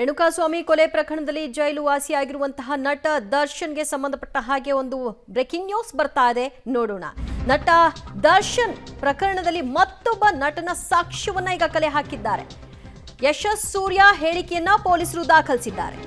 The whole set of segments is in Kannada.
ರೇಣುಕಾಸ್ವಾಮಿ ಕೊಲೆ ಪ್ರಕರಣದಲ್ಲಿ ಜೈಲು ವಾಸಿಯಾಗಿರುವಂತಹ ನಟ ದರ್ಶನ್ಗೆ ಸಂಬಂಧಪಟ್ಟ ಹಾಗೆ ಒಂದು ಬ್ರೇಕಿಂಗ್ ನ್ಯೂಸ್ ಬರ್ತಾ ಇದೆ, ನೋಡೋಣ. ನಟ ದರ್ಶನ್ ಪ್ರಕರಣದಲ್ಲಿ ಮತ್ತೊಬ್ಬ ನಟನ ಸಾಕ್ಷ್ಯವನ್ನ ಈಗ ಕಲೆ ಹಾಕಿದ್ದಾರೆ. ಯಶಸ್ ಸೂರ್ಯ ಹೇಳಿಕೆಯನ್ನ ಪೊಲೀಸರು ದಾಖಲಿಸಿದ್ದಾರೆ.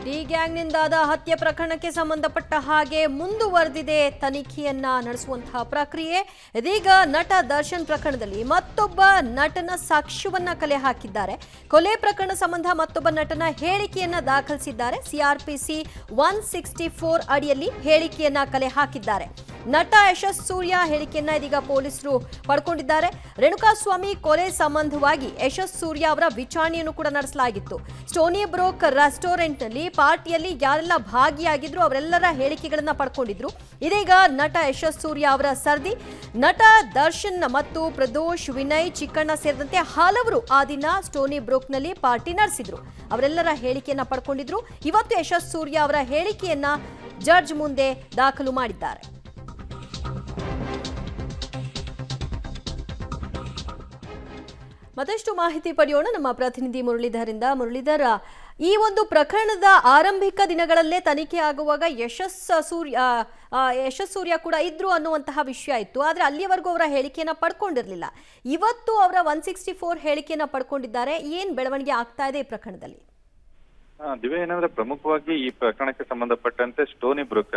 ಡಿ ಗ್ಯಾಂಗ್ನಿಂದಾದ ಹತ್ಯೆ ಪ್ರಕರಣಕ್ಕೆ ಸಂಬಂಧಪಟ್ಟ ಹಾಗೆ ಮುಂದುವರೆದಿದೆ ತನಿಖೆಯನ್ನ ನಡೆಸುವಂತಹ ಪ್ರಕ್ರಿಯೆ. ಇದೀಗ ನಟ ದರ್ಶನ್ ಪ್ರಕರಣದಲ್ಲಿ ಮತ್ತೊಬ್ಬ ನಟನ ಸಾಕ್ಷ್ಯವನ್ನ ಕಲೆ ಹಾಕಿದ್ದಾರೆ. ಕೊಲೆ ಪ್ರಕರಣ ಸಂಬಂಧ ಮತ್ತೊಬ್ಬ ನಟನ ಹೇಳಿಕೆಯನ್ನ ದಾಖಲಿಸಿದ್ದಾರೆ. ಸಿಆರ್ಪಿಸಿ 164 ಅಡಿಯಲ್ಲಿ ಹೇಳಿಕೆಯನ್ನ ಕಲೆ ಹಾಕಿದ್ದಾರೆ. ನಟ ಯಶಸ್ ಸೂರ್ಯ ಹೇಳಿಕೆಯನ್ನ ಇದೀಗ ಪೊಲೀಸರು ಪಡ್ಕೊಂಡಿದ್ದಾರೆ. ರೇಣುಕಾಸ್ವಾಮಿ ಕೊಲೆ ಸಂಬಂಧವಾಗಿ ಯಶಸ್ ಸೂರ್ಯ ಅವರ ವಿಚಾರಣೆಯನ್ನು ಕೂಡ ನಡೆಸಲಾಗಿತ್ತು. ಸ್ಟೋನಿ ಬ್ರೋಕ್ ರೆಸ್ಟೋರೆಂಟ್ನಲ್ಲಿ ಪಾರ್ಟಿಯಲ್ಲಿ ಯಾರೆಲ್ಲ ಭಾಗಿಯಾಗಿದ್ರು ಅವರೆಲ್ಲರ ಹೇಳಿಕೆಗಳನ್ನ ಪಡ್ಕೊಂಡಿದ್ರು. ಇದೀಗ ನಟ ಯಶಸ್ ಸೂರ್ಯ ಅವರ ಸರ್ದಿ. ನಟ ದರ್ಶನ್ ಮತ್ತು ಪ್ರದೋಷ್, ವಿನಯ್, ಚಿಕ್ಕಣ್ಣ ಸೇರಿದಂತೆ ಹಲವರು ಆ ದಿನ ಸ್ಟೋನಿ ಬ್ರೋಕ್ನಲ್ಲಿ ಪಾರ್ಟಿ ನಡೆಸಿದ್ರು. ಅವರೆಲ್ಲರ ಹೇಳಿಕೆಯನ್ನ ಪಡ್ಕೊಂಡಿದ್ರು. ಇವತ್ತು ಯಶಸ್ ಸೂರ್ಯ ಅವರ ಹೇಳಿಕೆಯನ್ನ ಜಡ್ಜ್ ಮುಂದೆ ದಾಖಲು ಮಾಡಿದ್ದಾರೆ. ಮತ್ತಷ್ಟು ಮಾಹಿತಿ ಪಡೆಯೋಣ ನಮ್ಮ ಪ್ರತಿನಿಧಿ ಮುರಳೀಧರಿಂದ. ಮುರಳೀಧರ, ಈ ಒಂದು ಪ್ರಕರಣದ ಆರಂಭಿಕ ದಿನಗಳಲ್ಲೇ ತನಿಖೆ ಆಗುವಾಗ ಯಶಸ್ ಸೂರ್ಯ ಕೂಡ ಇದ್ರು ಅನ್ನುವಂತಹ ವಿಷಯ ಇತ್ತು. ಆದ್ರೆ ಅಲ್ಲಿಯವರೆಗೂ ಅವರ ಹೇಳಿಕೆಯನ್ನ ಪಡ್ಕೊಂಡಿರಲಿಲ್ಲ. ಇವತ್ತು ಅವರ 164 ಹೇಳಿಕೆಯನ್ನ ಪಡ್ಕೊಂಡಿದ್ದಾರೆ. ಏನ್ ಬೆಳವಣಿಗೆ ಆಗ್ತಾ ಇದೆ ಈ ಪ್ರಕರಣದಲ್ಲಿ? ದಿವ್ಯ, ಏನಂದ್ರೆ ಪ್ರಮುಖವಾಗಿ ಈ ಪ್ರಕರಣಕ್ಕೆ ಸಂಬಂಧಪಟ್ಟಂತೆ ಸ್ಟೋನಿ ಬ್ರೂಕ್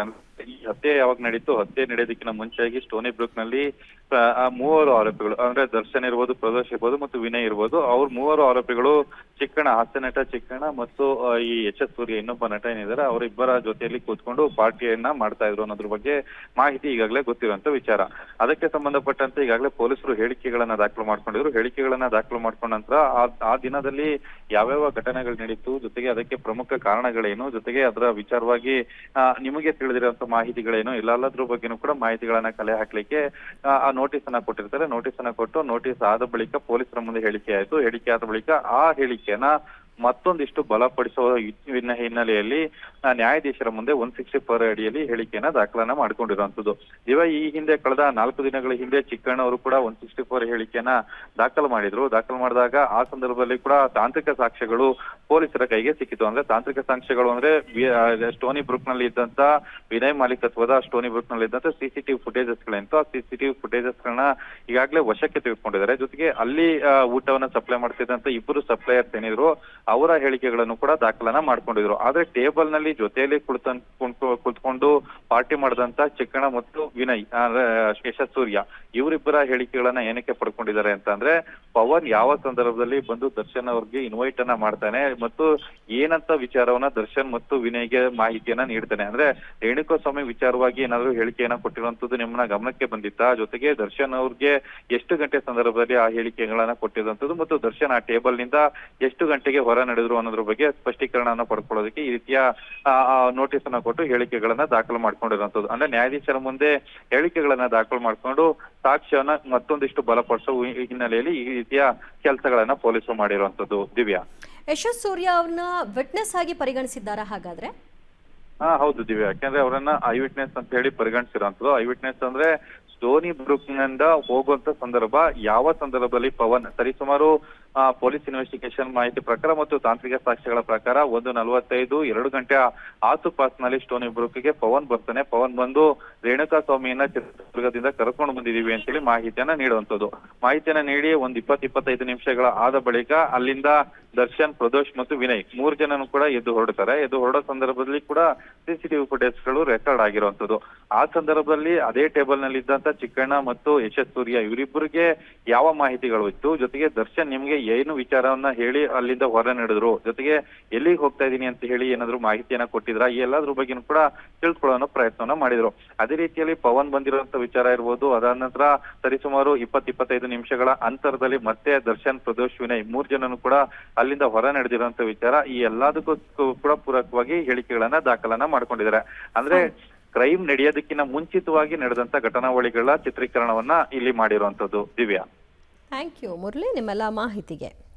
ಈ ಹತ್ಯೆ ಯಾವಾಗ ನಡೀತು, ಹತ್ಯೆ ನಡೆಯೋದಕ್ಕಿಂತ ಮುಂಚೆಯಾಗಿ ಸ್ಟೋನಿ ಬ್ರೂಕ್ ನಲ್ಲಿ ಮೂವರು ಆರೋಪಿಗಳು ಅಂದ್ರೆ ದರ್ಶನ್ ಇರ್ಬೋದು, ಪ್ರದೋಷ್ ಇರ್ಬೋದು ಮತ್ತು ವಿನಯ್ ಇರ್ಬೋದು, ಅವ್ರ ಮೂವರು ಆರೋಪಿಗಳು ಚಿಕ್ಕಣ್ಣ, ಹಾಸ್ಯ ನಟ ಚಿಕ್ಕಣ್ಣ ಮತ್ತು ಈ ಯಶಸ್ ಸೂರ್ಯ ಇನ್ನೊಬ್ಬ ನಟ ಏನಿದ್ದಾರೆ ಅವರಿಬ್ಬರ ಜೊತೆಯಲ್ಲಿ ಕೂತ್ಕೊಂಡು ಪಾರ್ಟಿಯನ್ನ ಮಾಡ್ತಾ ಇದ್ರು ಅನ್ನೋದ್ರ ಬಗ್ಗೆ ಮಾಹಿತಿ ಈಗಾಗಲೇ ಗೊತ್ತಿರುವಂತ ವಿಚಾರ. ಅದಕ್ಕೆ ಸಂಬಂಧಪಟ್ಟಂತೆ ಈಗಾಗಲೇ ಪೊಲೀಸರು ಹೇಳಿಕೆಗಳನ್ನ ದಾಖಲು ಮಾಡ್ಕೊಂಡಿದ್ರು. ಹೇಳಿಕೆಗಳನ್ನ ದಾಖಲು ಮಾಡ್ಕೊಂಡ ನಂತರ ಆ ದಿನದಲ್ಲಿ ಯಾವ್ಯಾವ ಘಟನೆಗಳು ನಡೀತು, ಜೊತೆಗೆ ಅದಕ್ಕೆ ಪ್ರಮುಖ ಕಾರಣಗಳೇನು, ಜೊತೆಗೆ ಅದರ ವಿಚಾರವಾಗಿ ನಿಮಗೆ ತಿಳಿದಿರುವಂತ ಮಾಹಿತಿಗಳೇನು, ಎಲ್ಲದ್ರ ಬಗ್ಗೆನೂ ಕೂಡ ಮಾಹಿತಿಗಳನ್ನ ಕಲೆ ಹಾಕ್ಲಿಕ್ಕೆ ಆ ನೋಟಿಸ್ ಅನ್ನ ಕೊಟ್ಟಿರ್ತಾರೆ. ನೋಟಿಸ್ ಅನ್ನ ಕೊಟ್ಟು ನೋಟಿಸ್ ಆದ ಬಳಿಕ ಪೊಲೀಸರ ಮುಂದೆ ಹೇಳಿಕೆ ಆಯ್ತು. ಹೇಳಿಕೆ ಆದ ಬಳಿಕ ಆ ಹೇಳಿಕೆಯನ್ನ ಮತ್ತೊಂದಿಷ್ಟು ಬಲಪಡಿಸುವ ಹಿನ್ನೆಲೆಯಲ್ಲಿ ನ್ಯಾಯಾಧೀಶರ ಮುಂದೆ 164 ಅಡಿಯಲ್ಲಿ ಹೇಳಿಕೆಯನ್ನ ದಾಖಲನ್ನ ಮಾಡ್ಕೊಂಡಿರುವಂತದ್ದು. ಈ ಹಿಂದೆ ಕಳೆದ 4 ದಿನಗಳ ಹಿಂದೆ ಚಿಕ್ಕಣ್ಣ ಅವರು ಕೂಡ 164 ಹೇಳಿಕೆಯನ್ನ ದಾಖಲು ಮಾಡಿದ್ರು. ದಾಖಲು ಮಾಡಿದಾಗ ಆ ಸಂದರ್ಭದಲ್ಲಿ ಕೂಡ ತಾಂತ್ರಿಕ ಸಾಕ್ಷ್ಯಗಳು ಪೊಲೀಸರ ಕೈಗೆ ಸಿಕ್ಕಿತು. ಅಂದ್ರೆ ತಾಂತ್ರಿಕ ಸಾಕ್ಷ್ಯಗಳು ಅಂದ್ರೆ ಸ್ಟೋನಿ ಬ್ರೂಕ್ ನಲ್ಲಿ ಇದ್ದಂತ ವಿನಯ್ ಮಾಲೀಕತ್ವದ ಸ್ಟೋನಿ ಬ್ರೂಕ್ ನಲ್ಲಿ ಇದ್ದಂತ ಸಿಸಿಟಿವಿ ಫುಟೇಜಸ್ ಗಳಂತೂ ಆ ಸಿಸಿಟಿವಿ ಫುಟೇಜಸ್ ಗಳನ್ನ ಈಗಾಗಲೇ ವಶಕ್ಕೆ ತೆಗೆದುಕೊಂಡಿದ್ದಾರೆ. ಜೊತೆಗೆ ಅಲ್ಲಿ ಊಟವನ್ನ ಸಪ್ಲೈ ಮಾಡ್ತಿದ್ದಂತ ಇಬ್ಬರು ಸಪ್ಲೈಯರ್ಸ್ ಏನಿದ್ರು ಅವರ ಹೇಳಿಕೆಗಳನ್ನು ಕೂಡ ದಾಖಲನ ಮಾಡ್ಕೊಂಡಿದ್ರು. ಆದ್ರೆ ಟೇಬಲ್ ನಲ್ಲಿ ಜೊತೆಯಲ್ಲಿ ಕುಳಿತುಕೊಂಡು ಪಾರ್ಟಿ ಮಾಡಿದಂತ ಚಿಕ್ಕಣ್ಣ ಮತ್ತು ವಿನಯ್ ಯಶಸ್ ಸೂರ್ಯ ಇವರಿಬ್ಬರ ಹೇಳಿಕೆಗಳನ್ನ ಏನಕ್ಕೆ ಪಡ್ಕೊಂಡಿದ್ದಾರೆ ಅಂತ ಅಂದ್ರೆ, ಪವನ್ ಯಾವ ಸಂದರ್ಭದಲ್ಲಿ ಬಂದು ದರ್ಶನ್ ಅವ್ರಿಗೆ ಇನ್ವೈಟ್ ಅನ್ನ ಮಾಡ್ತಾನೆ ಮತ್ತು ಏನಂತ ವಿಚಾರವನ್ನ ದರ್ಶನ್ ಮತ್ತು ವಿನಯ್ಗೆ ಮಾಹಿತಿಯನ್ನ ನೀಡ್ತಾನೆ. ಅಂದ್ರೆ ರೇಣುಕಾಸ್ವಾಮಿ ವಿಚಾರವಾಗಿ ಏನಾದ್ರು ಹೇಳಿಕೆಯನ್ನ ಕೊಟ್ಟಿರುವಂತದ್ದು ನಿಮ್ಮನ್ನ ಗಮನಕ್ಕೆ ಬಂದಿತ್ತಾ? ಜೊತೆಗೆ ದರ್ಶನ್ ಅವ್ರಿಗೆ ಎಷ್ಟು ಗಂಟೆ ಸಂದರ್ಭದಲ್ಲಿ ಆ ಹೇಳಿಕೆಗಳನ್ನ ಕೊಟ್ಟಿರುವಂತದ್ದು ಮತ್ತು ದರ್ಶನ್ ಆ ಟೇಬಲ್ ನಿಂದ ಎಷ್ಟು ಗಂಟೆಗೆ ಹೊರ ನಡೆದ್ರು ಅನ್ನೋದ್ರ ಬಗ್ಗೆ ಸ್ಪಷ್ಟೀಕರಣವನ್ನ ಪಡ್ಕೊಳ್ಳೋದಕ್ಕೆ ಈ ರೀತಿಯ ನೋಟಿಸ್ ಅನ್ನ ಕೊಟ್ಟು ಹೇಳಿಕೆಗಳನ್ನ ದಾಖಲು ಮಾಡ್ಕೊಂಡಿರುವಂತದ್ದು. ಅಂದ್ರೆ ನ್ಯಾಯಾಧೀಶರ ಮುಂದೆ ಹೇಳಿಕೆಗಳನ್ನ ದಾಖಲು ಮಾಡ್ಕೊಂಡು ಸಾಕ್ಷ್ಯವನ್ನ ಮತ್ತೊಂದಿಷ್ಟು ಬಲಪಡಿಸುವ ಹಿನ್ನೆಲೆಯಲ್ಲಿ ಈ ರೀತಿಯ ಕೆಲಸಗಳನ್ನ ಪೊಲೀಸರು ಮಾಡಿರುವಂತದ್ದು. ದಿವ್ಯಾ, ಯಶಸ್ ಸೂರ್ಯ ಅವ್ರನ್ನ ವಿಟ್ನೆಸ್ ಆಗಿ ಪರಿಗಣಿಸಿದ್ದಾರಾ ಹಾಗಾದ್ರೆ? ಹೌದು ದಿವ್ಯಾ, ಯಾಕಂದ್ರೆ ಅವರನ್ನ ಐ ವಿಟ್ನೆಸ್ ಅಂತ ಹೇಳಿ ಪರಿಗಣಿಸಿರುವಂತದ್ದು. ಐ ವಿಟ್ನೆಸ್ ಅಂದ್ರೆ ಸ್ಟೋನಿ ಬ್ರೂಕ್ ನಿಂದ ಹೋಗುವಂತ ಸಂದರ್ಭ ಯಾವ ಸಂದರ್ಭದಲ್ಲಿ ಪವನ್ ಸರಿಸುಮಾರು ಪೊಲೀಸ್ ಇನ್ವೆಸ್ಟಿಗೇಷನ್ ಮಾಹಿತಿ ಪ್ರಕಾರ ಮತ್ತು ತಾಂತ್ರಿಕ ಸಾಕ್ಷ್ಯಗಳ ಪ್ರಕಾರ 1:45 2 ಗಂಟೆ ಆಸುಪಾಸಿನಲ್ಲಿ ಸ್ಟೋನಿ ಬ್ರೂಕ್ಗೆ ಪವನ್ ಬರ್ತಾನೆ. ಪವನ್ ಬಂದು ರೇಣುಕಾಸ್ವಾಮಿಯನ್ನ ಚಿತ್ರದುರ್ಗದಿಂದ ಕರ್ಕೊಂಡು ಬಂದಿದೀವಿ ಅಂತೇಳಿ ಮಾಹಿತಿಯನ್ನ ನೀಡುವಂತದ್ದು. ಮಾಹಿತಿಯನ್ನ ನೀಡಿ 20-25 ನಿಮಿಷಗಳ ಆದ ಬಳಿಕ ಅಲ್ಲಿಂದ ದರ್ಶನ್, ಪ್ರದೋಷ್ ಮತ್ತು ವಿನಯ್ 3 ಜನನು ಕೂಡ ಎದ್ದು ಹೊರಡ್ತಾರೆ. ಎದ್ದು ಹೊರಡೋ ಸಂದರ್ಭದಲ್ಲಿ ಕೂಡ CCTV ಫುಟೇಜ್ಗಳು ರೆಕಾರ್ಡ್ ಆಗಿರುವಂತದ್ದು. ಆ ಸಂದರ್ಭದಲ್ಲಿ ಅದೇ ಟೇಬಲ್ ನಲ್ಲಿ ಇದ್ದಂತ ಚಿಕ್ಕಣ್ಣ ಮತ್ತು ಯಶಸ್ ಸೂರ್ಯ ಇವರಿಬ್ಬರಿಗೆ ಯಾವ ಮಾಹಿತಿಗಳು ಇತ್ತು, ಜೊತೆಗೆ ದರ್ಶನ್ ನಿಮ್ಗೆ ಏನು ವಿಚಾರವನ್ನ ಹೇಳಿ ಅಲ್ಲಿಂದ ಹೊರ ನಡೆದ್ರು, ಜೊತೆಗೆ ಎಲ್ಲಿಗೆ ಹೋಗ್ತಾ ಇದೀನಿ ಅಂತ ಹೇಳಿ ಏನಾದ್ರು ಮಾಹಿತಿಯನ್ನ ಕೊಟ್ಟಿದ್ರ, ಈ ಎಲ್ಲಾದ್ರ ಬಗ್ಗೆನೂ ಕೂಡ ತಿಳ್ಕೊಳ್ಳೋ ಪ್ರಯತ್ನವನ್ನ ಮಾಡಿದ್ರು. ಅದೇ ರೀತಿಯಲ್ಲಿ ಪವನ್ ಬಂದಿರುವಂತ ವಿಚಾರ ಇರ್ಬೋದು. ಅದಾದ ನಂತರ ಸರಿಸುಮಾರು 20-25 ನಿಮಿಷಗಳ ಅಂತರದಲ್ಲಿ ಮತ್ತೆ ದರ್ಶನ್, ಪ್ರದೋಷ್, ವಿನಯ್ 3 ಜನನು ಕೂಡ ಅಲ್ಲಿಂದ ಹೊರ ನಡೆದಿರುವಂತ ವಿಚಾರ, ಈ ಎಲ್ಲದಕ್ಕೂ ಕೂಡ ಪೂರಕವಾಗಿ ಹೇಳಿಕೆಗಳನ್ನ ದಾಖಲನ್ನ ಮಾಡ್ಕೊಂಡಿದ್ದಾರೆ. ಅಂದ್ರೆ ಕ್ರೈಮ್ ನಡೆಯೋದಕ್ಕಿಂತ ಮುಂಚಿತವಾಗಿ ನಡೆದಂತ ಘಟನಾವಳಿಗಳ ಚಿತ್ರೀಕರಣವನ್ನ ಇಲ್ಲಿ ಮಾಡಿರುವಂತದ್ದು. ದಿವ್ಯಾ, ಥ್ಯಾಂಕ್ ಯು ಮುರಳಿ ನಿಮ್ಮೆಲ್ಲ ಮಾಹಿತಿಗೆ.